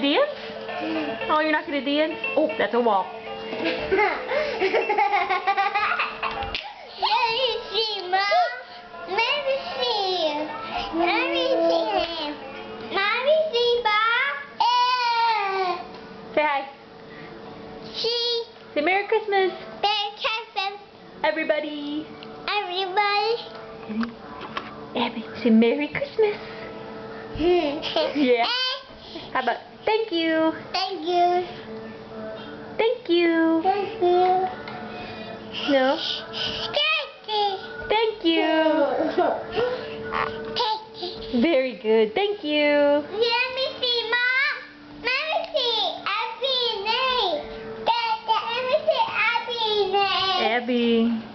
dance? Oh, you're not gonna dance? Oh, that's a wall. Let me see, Mom. Let me see. Let me see him. Let me see, Bob. Say hi. See. Say Merry Christmas, Merry Christmas, everybody. everybody. Say Merry Christmas. Yeah. How about thank you? Thank you. Thank you. Thank you. No. Thank Thank you. you. Thank you. Very good. Thank you. Let me see, Mom. Let me see Abby's name. Let me see Abby's name. Abby.